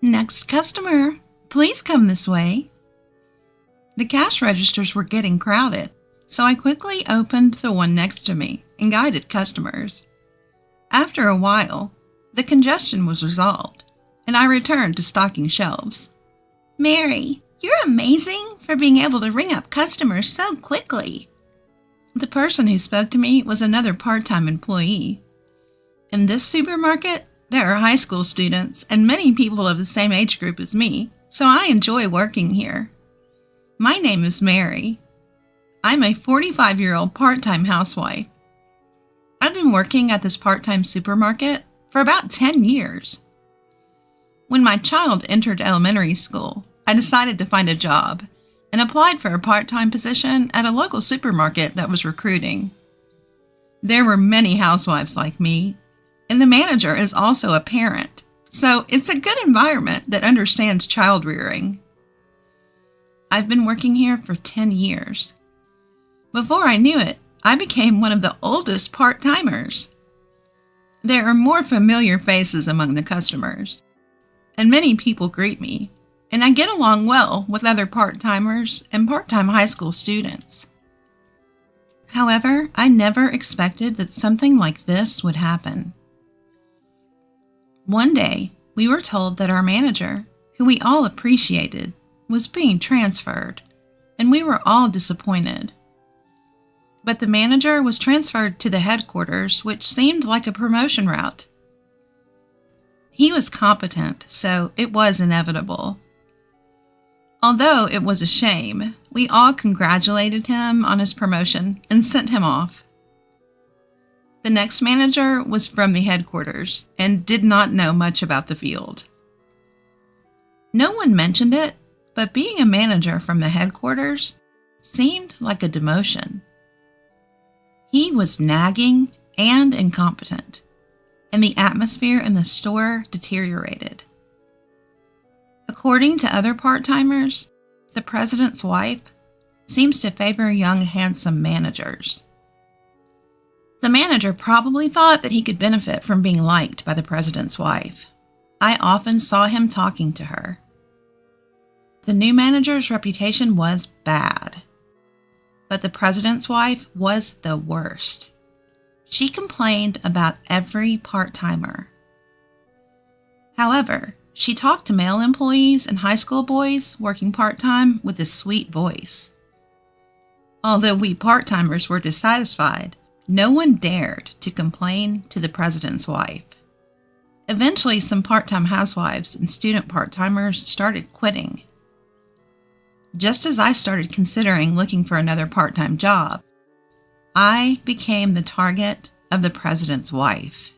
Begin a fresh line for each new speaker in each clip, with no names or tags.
Next customer, please come this way. The cash registers were getting crowded, so I quickly opened the one next to me and guided customers. After a while, the congestion was resolved, and I returned to stocking shelves. Mary, you're amazing for being able to ring up customers so quickly. The person who spoke to me was another part-time employee. In this supermarket, there are high school students and many people of the same age group as me, so I enjoy working here. My name is Mary. I'm a 45-year-old part-time housewife. I've been working at this part-time supermarket for about 10 years. When my child entered elementary school, I decided to find a job and applied for a part-time position at a local supermarket that was recruiting. There were many housewives like me, and the manager is also a parent, so it's a good environment that understands child rearing. I've been working here for 10 years. Before I knew it, I became one of the oldest part-timers. There are more familiar faces among the customers, and many people greet me, and I get along well with other part-timers and part-time high school students. However, I never expected that something like this would happen. One day, we were told that our manager, who we all appreciated, was being transferred, and we were all disappointed. But the manager was transferred to the headquarters, which seemed like a promotion route. He was competent, so it was inevitable. Although it was a shame, we all congratulated him on his promotion and sent him off. The next manager was from the headquarters and did not know much about the field. No one mentioned it, but being a manager from the headquarters seemed like a demotion. He was nagging and incompetent, and the atmosphere in the store deteriorated. According to other part-timers, the president's wife seems to favor young, handsome managers. The manager probably thought that he could benefit from being liked by the president's wife. I often saw him talking to her. The new manager's reputation was bad, but the president's wife was the worst. She complained about every part-timer. However, she talked to male employees and high school boys working part-time with a sweet voice. Although we part-timers were dissatisfied, no one dared to complain to the president's wife. Eventually, some part-time housewives and student part-timers started quitting. Just as I started considering looking for another part-time job, I became the target of the president's wife.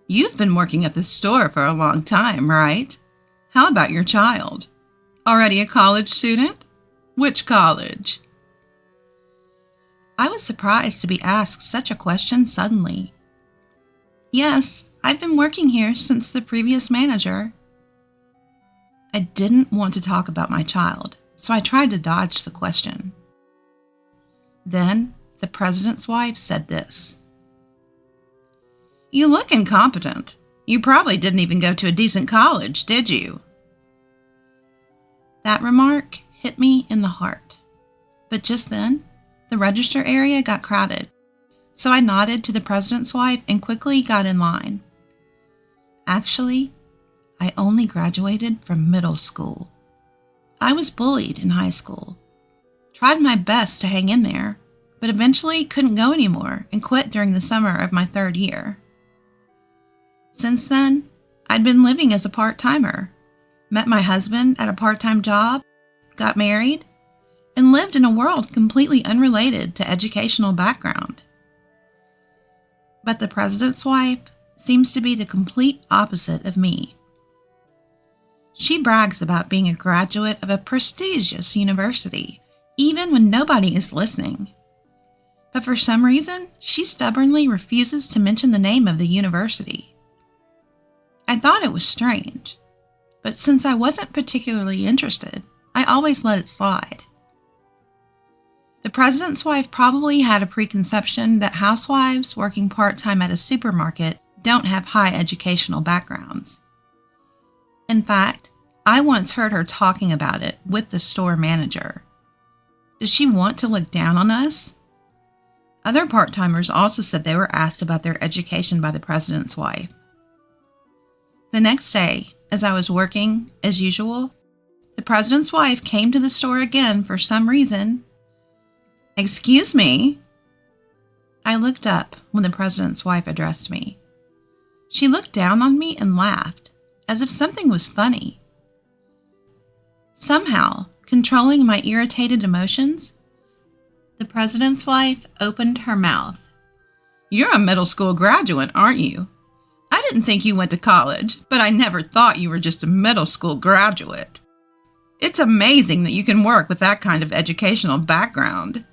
You've been working at the store for a long time, right? How about your child? Already a college student? Which college? I was surprised to be asked such a question suddenly. Yes, I've been working here since the previous manager. I didn't want to talk about my child, so I tried to dodge the question. Then, the president's wife said this. You look incompetent. You probably didn't even go to a decent college, did you? That remark hit me in the heart. But just then, the register area got crowded, so I nodded to the president's wife and quickly got in line. Actually, I only graduated from middle school. I was bullied in high school. Tried my best to hang in there, but eventually couldn't go anymore and quit during the summer of my third year. Since then, I'd been living as a part-timer, met my husband at a part-time job, got married, and lived in a world completely unrelated to educational background. But the president's wife seems to be the complete opposite of me. She brags about being a graduate of a prestigious university, even when nobody is listening. But for some reason, she stubbornly refuses to mention the name of the university. I thought it was strange, but since I wasn't particularly interested, I always let it slide. The president's wife probably had a preconception that housewives working part-time at a supermarket don't have high educational backgrounds. In fact, I once heard her talking about it with the store manager. Does she want to look down on us? Other part-timers also said they were asked about their education by the president's wife. The next day, as I was working, as usual, the president's wife came to the store again for some reason. "Excuse me." I looked up when the president's wife addressed me. She looked down on me and laughed, as if something was funny. Somehow, controlling my irritated emotions, the president's wife opened her mouth. "You're a middle school graduate, aren't you? I didn't think you went to college, but I never thought you were just a middle school graduate. It's amazing that you can work with that kind of educational background."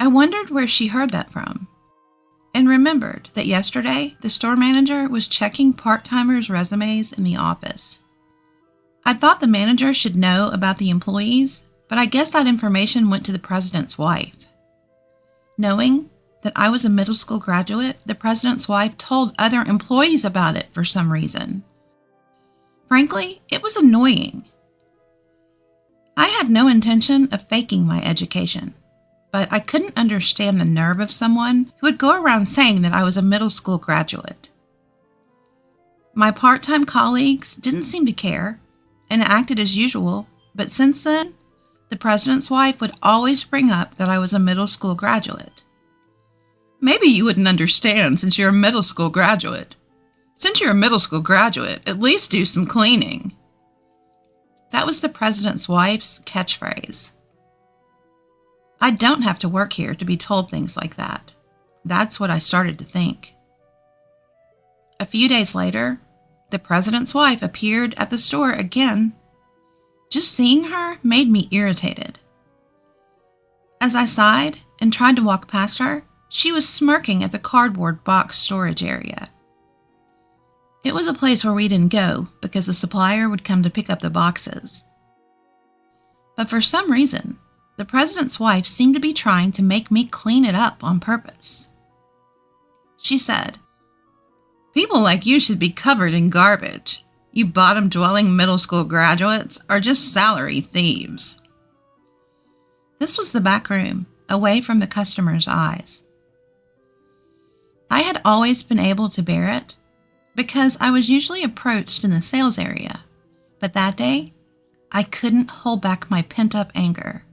I wondered where she heard that from, and remembered that yesterday the store manager was checking part-timers' resumes in the office. I thought the manager should know about the employees, but I guess that information went to the president's wife. Knowing that I was a middle school graduate, the president's wife told other employees about it for some reason. Frankly, it was annoying. I had no intention of faking my education, but I couldn't understand the nerve of someone who would go around saying that I was a middle school graduate. My part-time colleagues didn't seem to care and acted as usual, but since then, the president's wife would always bring up that I was a middle school graduate. "Maybe you wouldn't understand since you're a middle school graduate. Since you're a middle school graduate, at least do some cleaning." That was the president's wife's catchphrase. I don't have to work here to be told things like that. That's what I started to think. A few days later, the president's wife appeared at the store again. Just seeing her made me irritated. As I sighed and tried to walk past her, she was smirking at the cardboard box storage area. It was a place where we didn't go because the supplier would come to pick up the boxes. But for some reason, the president's wife seemed to be trying to make me clean it up on purpose. She said, "People like you should be covered in garbage. You bottom-dwelling middle school graduates are just salary thieves." This was the back room, away from the customer's eyes. I had always been able to bear it because I was usually approached in the sales area, but that day, I couldn't hold back my pent-up anger.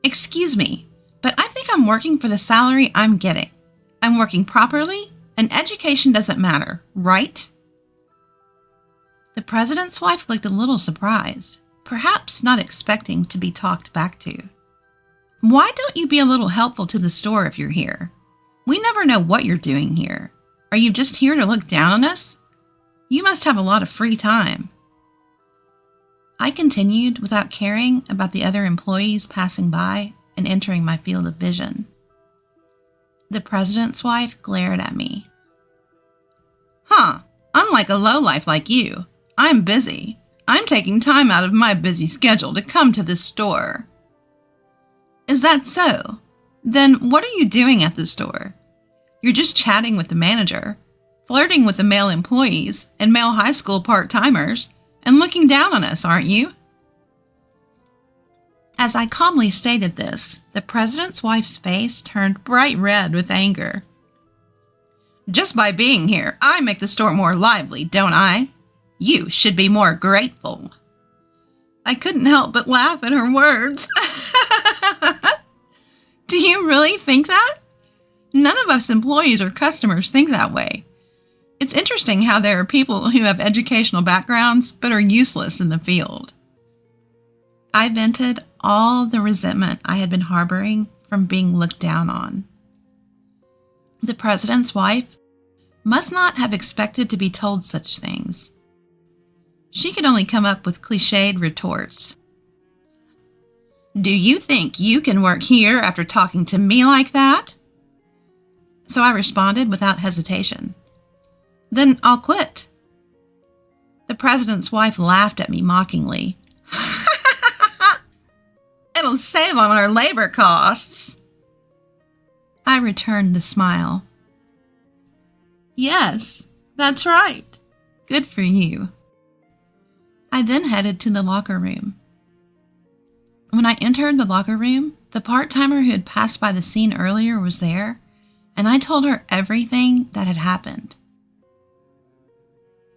"Excuse me, but I think I'm working for the salary I'm getting. I'm working properly, and education doesn't matter, right?" The president's wife looked a little surprised, perhaps not expecting to be talked back to. "Why don't you be a little helpful to the store if you're here? We never know what you're doing here. Are you just here to look down on us? You must have a lot of free time." I continued without caring about the other employees passing by and entering my field of vision. The president's wife glared at me. "Huh, I'm like a lowlife like you. I'm busy. I'm taking time out of my busy schedule to come to this store." "Is that so? Then what are you doing at the store? You're just chatting with the manager, flirting with the male employees and male high school part-timers, and looking down on us, aren't you?" As I calmly stated this, the president's wife's face turned bright red with anger. "Just by being here, I make the store more lively, don't I? You should be more grateful." I couldn't help but laugh at her words. Do you really think that? None of us employees or customers think that way. It's interesting how there are people who have educational backgrounds but are useless in the field. I vented all the resentment I had been harboring from being looked down on. The president's wife must not have expected to be told such things. She could only come up with cliched retorts. "Do you think you can work here after talking to me like that?" So I responded without hesitation. "Then I'll quit." The president's wife laughed at me mockingly. "It'll save on our labor costs." I returned the smile. "Yes, that's right. Good for you." then headed to the locker room. When I entered the locker room, the part-timer who had passed by the scene earlier was there, and I told her everything that had happened.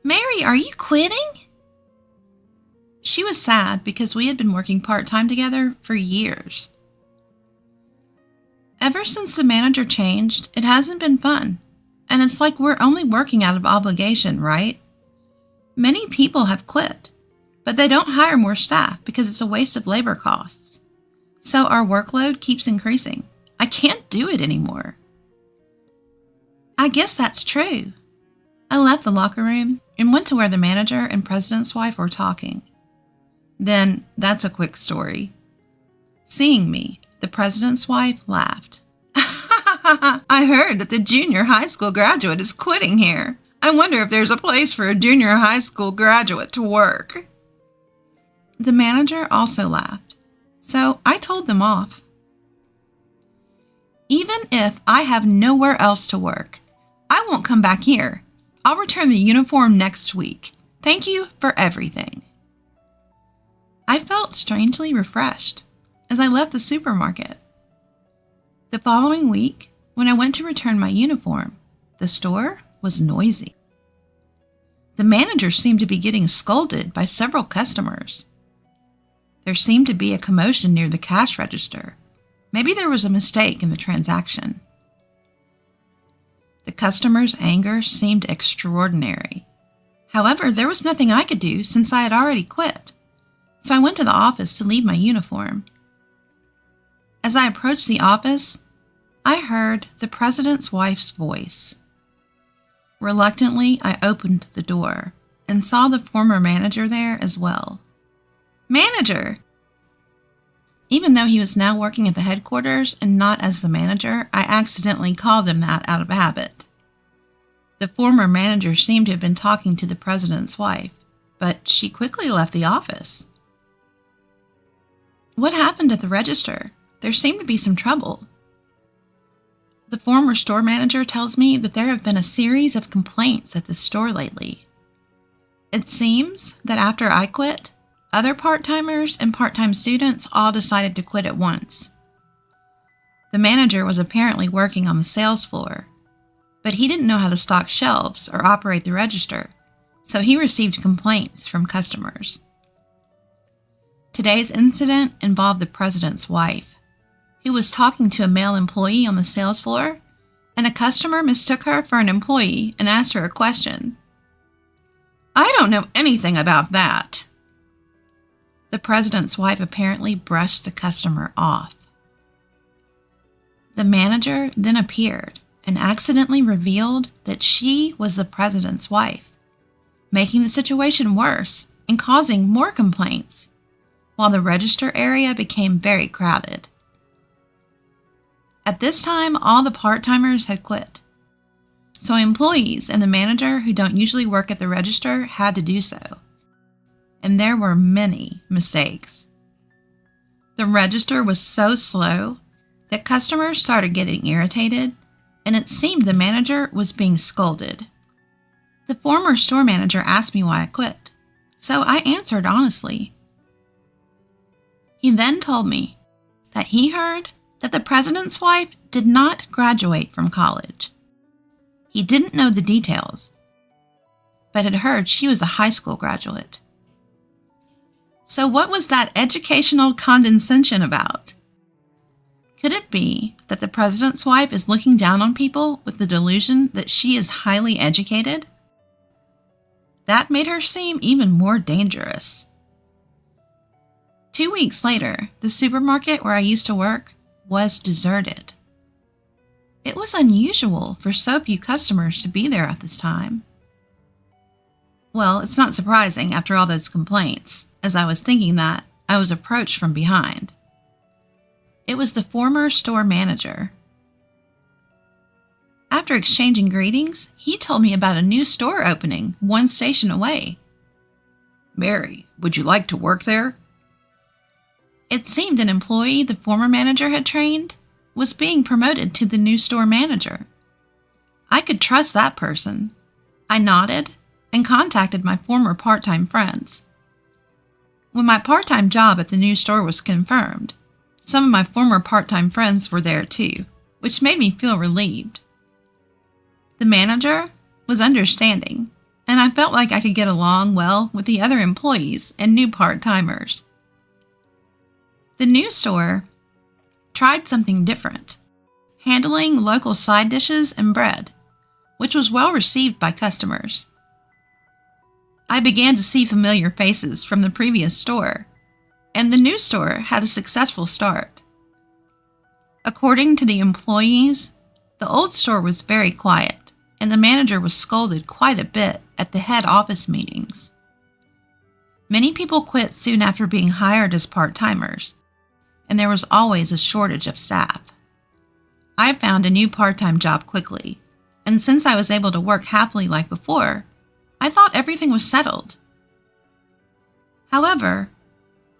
"Mary, are you quitting?" She was sad because we had been working part-time together for years. Ever since the manager changed, it hasn't been fun, and it's like we're only working out of obligation, right? Many people have quit, but they don't hire more staff because it's a waste of labor costs. So our workload keeps increasing. I can't do it anymore. I guess that's true. I left the locker room and went to where the manager and president's wife were talking. Then, that's a quick story. Seeing me, the president's wife laughed. "I heard that the junior high school graduate is quitting here. I wonder if there's a place for a junior high school graduate to work." The manager also laughed, so I told them off. "Even if I have nowhere else to work, I won't come back here. I'll return the uniform next week. Thank you for everything." I felt strangely refreshed as I left the supermarket. The following week, when I went to return my uniform, the store was noisy. The manager seemed to be getting scolded by several customers. There seemed to be a commotion near the cash register. Maybe there was a mistake in the transaction. The customer's anger seemed extraordinary. However, there was nothing I could do since I had already quit. So I went to the office to leave my uniform. As I approached the office, I heard the president's wife's voice. Reluctantly, I opened the door and saw the former manager there as well. "Manager!" Even though he was now working at the headquarters and not as the manager, I accidentally called him that out of habit. The former manager seemed to have been talking to the president's wife, but she quickly left the office. "What happened at the register? There seemed to be some trouble." The former store manager tells me that there have been a series of complaints at the store lately. It seems that after I quit, other part-timers and part-time students all decided to quit at once. The manager was apparently working on the sales floor, but he didn't know how to stock shelves or operate the register, so he received complaints from customers. Today's incident involved the president's wife, who was talking to a male employee on the sales floor, and a customer mistook her for an employee and asked her a question. "I don't know anything about that." The president's wife apparently brushed the customer off. The manager then appeared and accidentally revealed that she was the president's wife, making the situation worse and causing more complaints, while the register area became very crowded. At this time, all the part-timers had quit, so employees and the manager who don't usually work at the register had to do so. And there were many mistakes. The register was so slow that customers started getting irritated, and it seemed the manager was being scolded. The former store manager asked me why I quit, so I answered honestly. He then told me that he heard that the president's wife did not graduate from college. He didn't know the details, but had heard she was a high school graduate. So what was that educational condescension about? Could it be that the president's wife is looking down on people with the delusion that she is highly educated? That made her seem even more dangerous. 2 weeks later, the supermarket where I used to work was deserted. It was unusual for so few customers to be there at this time. Well, it's not surprising after all those complaints, as I was thinking that I was approached from behind. It was the former store manager. After exchanging greetings, he told me about a new store opening 1 station away. "Mary, would you like to work there?" It seemed an employee the former manager had trained was being promoted to the new store manager. I could trust that person. I nodded and contacted my former part-time friends. When my part-time job at the new store was confirmed, some of my former part-time friends were there too, which made me feel relieved. The manager was understanding, and I felt like I could get along well with the other employees and new part-timers. The new store tried something different, handling local side dishes and bread, which was well received by customers. I began to see familiar faces from the previous store, and the new store had a successful start. According to the employees, the old store was very quiet, and the manager was scolded quite a bit at the head office meetings. Many people quit soon after being hired as part-timers, and there was always a shortage of staff. I found a new part-time job quickly, and since I was able to work happily like before, I thought everything was settled. However,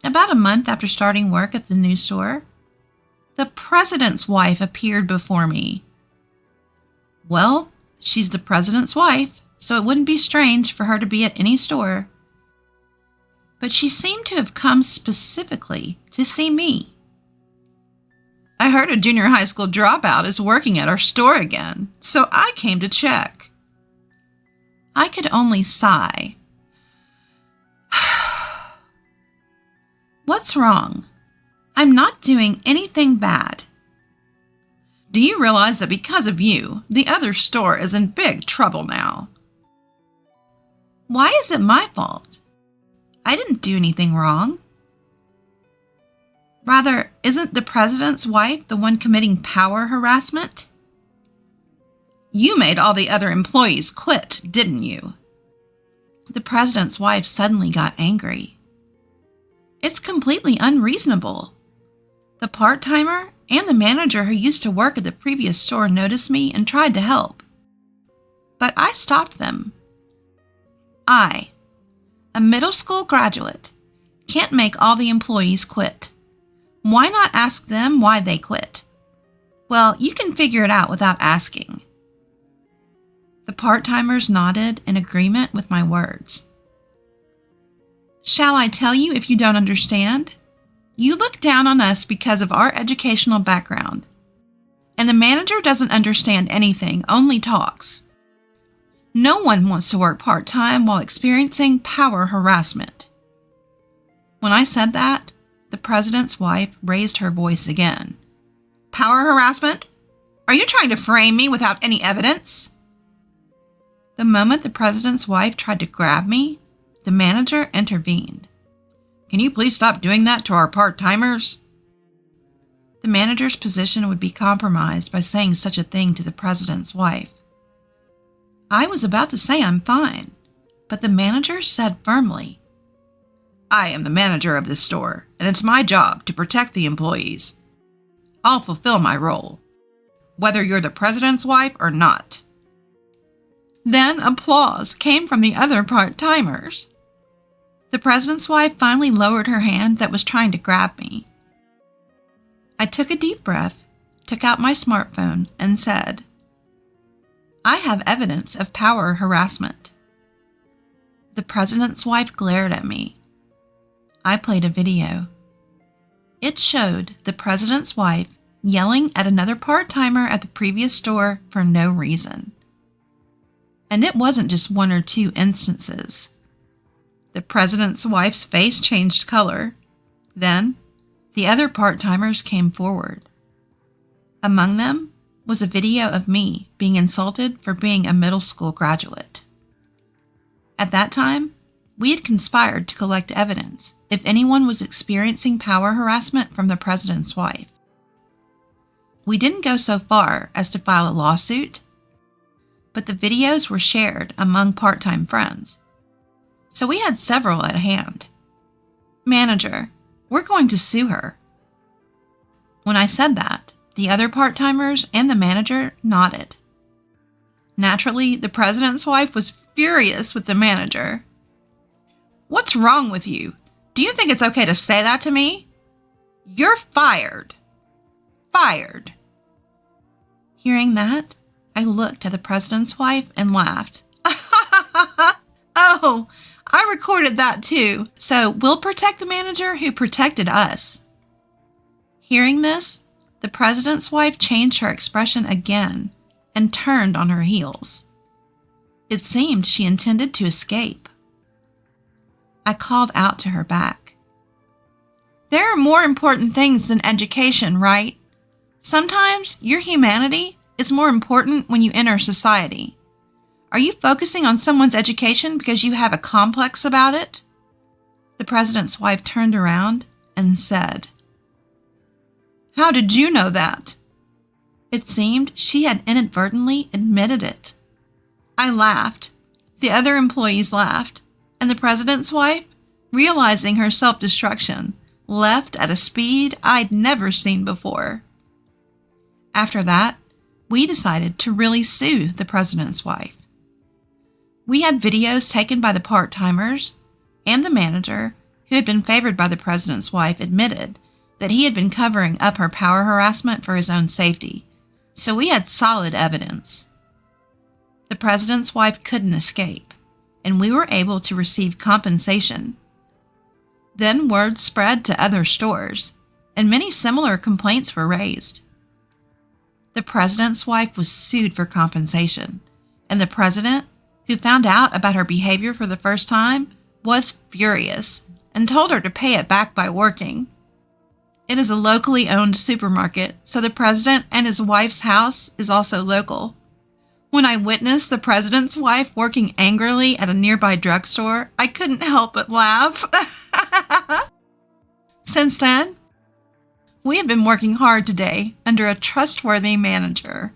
about a month after starting work at the new store, the president's wife appeared before me. Well, she's the president's wife, so it wouldn't be strange for her to be at any store. But she seemed to have come specifically to see me. I heard a junior high school dropout is working at our store again, so I came to check. I could only sigh. What's wrong? I'm not doing anything bad. Do you realize that because of you, the other store is in big trouble now? Why is it my fault? I didn't do anything wrong. Rather, isn't the president's wife the one committing power harassment? You made all the other employees quit, didn't you? The president's wife suddenly got angry. It's completely unreasonable. The part-timer and the manager who used to work at the previous store noticed me and tried to help. But I stopped them. I, a middle school graduate, can't make all the employees quit. Why not ask them why they quit? Well, you can figure it out without asking. The part-timers nodded in agreement with my words. Shall I tell you if you don't understand? You look down on us because of our educational background. And the manager doesn't understand anything, only talks. No one wants to work part-time while experiencing power harassment. When I said that, the president's wife raised her voice again. Power harassment? Are you trying to frame me without any evidence? The moment the president's wife tried to grab me, the manager intervened. Can you please stop doing that to our part-timers? The manager's position would be compromised by saying such a thing to the president's wife. I was about to say I'm fine, but the manager said firmly, I am the manager of this store, and it's my job to protect the employees. I'll fulfill my role, whether you're the president's wife or not. Then applause came from the other part-timers. The president's wife finally lowered her hand that was trying to grab me. I took a deep breath, took out my smartphone, and said, I have evidence of power harassment. The president's wife glared at me. I played a video. It showed the president's wife yelling at another part-timer at the previous store for no reason. And it wasn't just one or two instances. The president's wife's face changed color. Then, the other part-timers came forward. Among them was a video of me being insulted for being a middle school graduate. At that time, we had conspired to collect evidence if anyone was experiencing power harassment from the president's wife. We didn't go so far as to file a lawsuit, but the videos were shared among part-time friends, so we had several at hand. Manager, we're going to sue her. When I said that, the other part-timers and the manager nodded. Naturally, the president's wife was furious with the manager. What's wrong with you? Do you think it's okay to say that to me? You're fired. Fired. Hearing that, I looked at the president's wife and laughed. Oh, I recorded that too, so we'll protect the manager who protected us. Hearing this, the president's wife changed her expression again and turned on her heels. It seemed she intended to escape. I called out to her back. There are more important things than education, right? Sometimes your humanity is more important when you enter society. Are you focusing on someone's education because you have a complex about it? The president's wife turned around and said, "How did you know that?" It seemed she had inadvertently admitted it. I laughed. The other employees laughed, and the president's wife, realizing her self-destruction, left at a speed I'd never seen before. After that, we decided to really sue the president's wife. We had videos taken by the part-timers, and the manager, who had been favored by the president's wife, admitted that he had been covering up her power harassment for his own safety, so we had solid evidence. The president's wife couldn't escape, and we were able to receive compensation. Then word spread to other stores, and many similar complaints were raised. The president's wife was sued for compensation, and the president, who found out about her behavior for the first time, was furious and told her to pay it back by working. It is a locally owned supermarket, so the president and his wife's house is also local. When I witnessed the president's wife working angrily at a nearby drugstore, I couldn't help but laugh. Since then, we have been working hard today under a trustworthy manager.